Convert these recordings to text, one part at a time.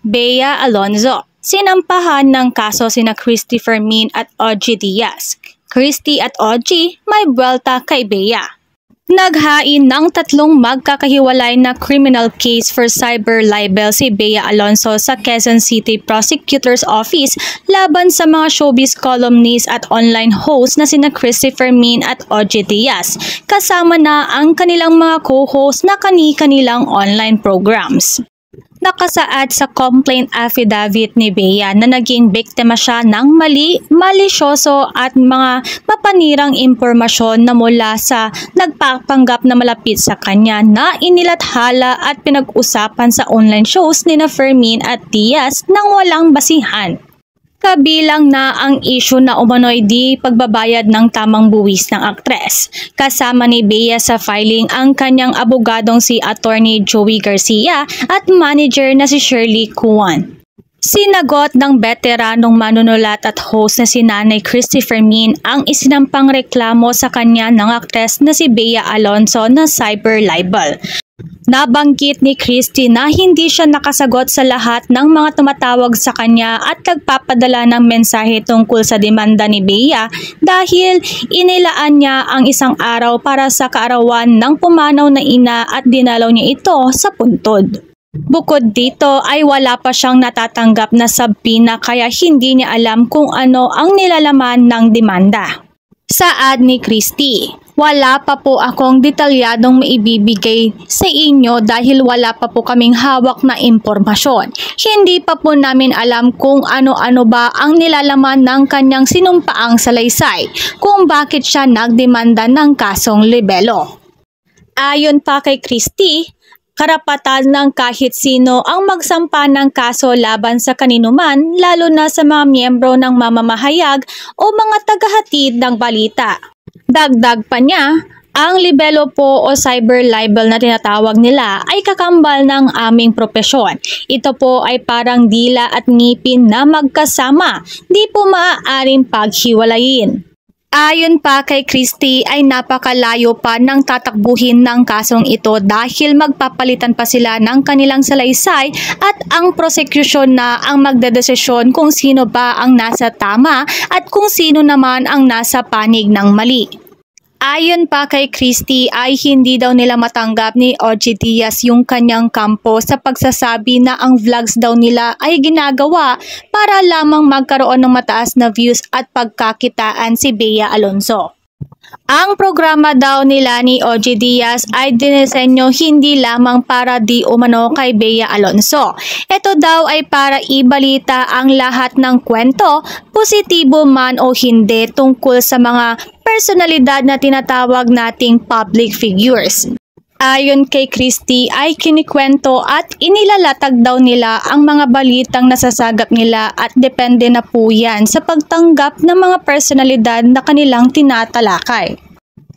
Bea Alonzo. Sinampahan ng kaso sina Christy Fermin at OG Diaz. Christy at OG may buwelta kay Bea. Naghain ng 3 magkakahiwalay na criminal case for cyber libel si Bea Alonzo sa Quezon City Prosecutor's Office laban sa mga showbiz columnist at online host na sina Christy Fermin at OG Diaz, kasama na ang kanilang mga co-host na kani-kanilang online programs. Nakasaad sa complaint affidavit ni Bea na naging biktima siya ng malisyoso at mga mapanirang impormasyon na mula sa nagpapanggap na malapit sa kanya na inilathala at pinag-usapan sa online shows ni Fermin at Diaz nang walang basihan. Kabilang na ang issue na umano'y di pagbabayad ng tamang buwis ng aktres. Kasama ni Bea sa filing ang kanyang abogadong si Attorney Joey Garcia at manager na si Shirley Cuan. Sinagot ng veteranong manunulat at host na si Nanay Christy Fermin ang isinampang reklamo sa kanya ng aktres na si Bea Alonzo na cyber libel. Nabanggit ni Christy na hindi siya nakasagot sa lahat ng mga tumatawag sa kanya at nagpapadala ng mensahe tungkol sa demanda ni Bea dahil inilaan niya ang isang araw para sa kaarawan ng pumanaw na ina at dinalaw niya ito sa puntod. Bukod dito ay wala pa siyang natatanggap na sabina kaya hindi niya alam kung ano ang nilalaman ng demanda. Saad ni Christy, wala pa po akong detalyadong maibibigay sa inyo dahil wala pa po kaming hawak na impormasyon. Hindi pa po namin alam kung ano-ano ba ang nilalaman ng kanyang sinumpaang salaysay kung bakit siya nagdemanda ng kasong libelo. Ayon pa kay Christy, karapatan ng kahit sino ang magsampa ng kaso laban sa kaninuman lalo na sa mga miyembro ng mamamahayag o mga tagahatid ng balita. Dagdag pa niya, ang libelo po o cyber libel na tinatawag nila ay kakambal ng aming propesyon. Ito po ay parang dila at ngipin na magkasama, di po maaaring paghiwalayin. Ayon pa kay Christy ay napakalayo pa ng tatakbuhin ng kasong ito dahil magpapalitan pa sila ng kanilang salaysay at ang prosecution na ang magdedesisyon kung sino ba ang nasa tama at kung sino naman ang nasa panig ng mali. Ayon pa kay Christy ay hindi daw nila matanggap ni OG Diaz yung kanyang kampo sa pagsasabi na ang vlogs daw nila ay ginagawa para lamang magkaroon ng mataas na views at pagkakitaan si Bea Alonzo. Ang programa daw nila ni OG Diaz ay dinisenyo hindi lamang para di umano kay Bea Alonzo. Ito daw ay para ibalita ang lahat ng kwento, positibo man o hindi tungkol sa mga personalidad na tinatawag nating public figures. Ayon kay Christy ay kinikwento at inilalatag daw nila ang mga balitang nasasagap nila at depende na po yan sa pagtanggap ng mga personalidad na kanilang tinatalakay.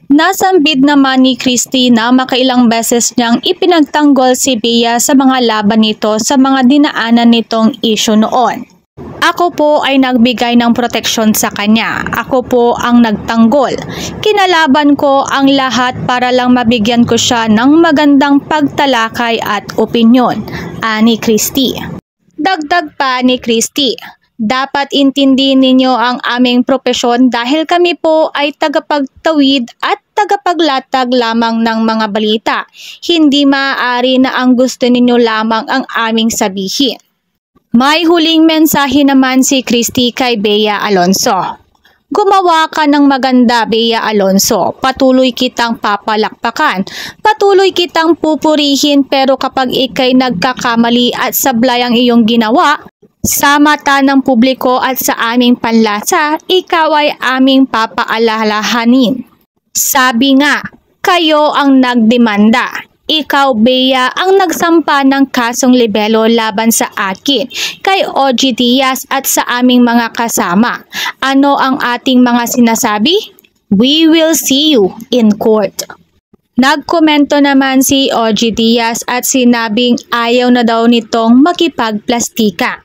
Nasambid naman ni Christy na makailang beses niyang ipinagtanggol si Bea sa mga laban nito sa mga dinaanan nitong issue noon. Ako po ay nagbigay ng proteksyon sa kanya. Ako po ang nagtanggol. Kinalaban ko ang lahat para lang mabigyan ko siya ng magandang pagtalakay at opinyon, ani Christy. Dagdag pa ni Christy, dapat intindihin ninyo ang aming propesyon dahil kami po ay tagapagtawid at tagapaglatag lamang ng mga balita. Hindi maaari na ang gusto ninyo lamang ang aming sabihin. May huling mensahe naman si Christy kay Bea Alonzo. Gumawa ka ng maganda, Bea Alonzo. Patuloy kitang papalakpakan. Patuloy kitang pupurihin pero kapag ikay nagkakamali at sablay ang iyong ginawa, sa mata ng publiko at sa aming panlasa, ikaw ay aming papaalalahanin. Sabi nga, kayo ang nagdemanda. Ikaw, Bea, ang nagsampa ng kasong libelo laban sa akin, kay OG Diaz at sa aming mga kasama. Ano ang ating mga sinasabi? We will see you in court. Nagkomento naman si OG Diaz at sinabing ayaw na daw nitong makipagplastika.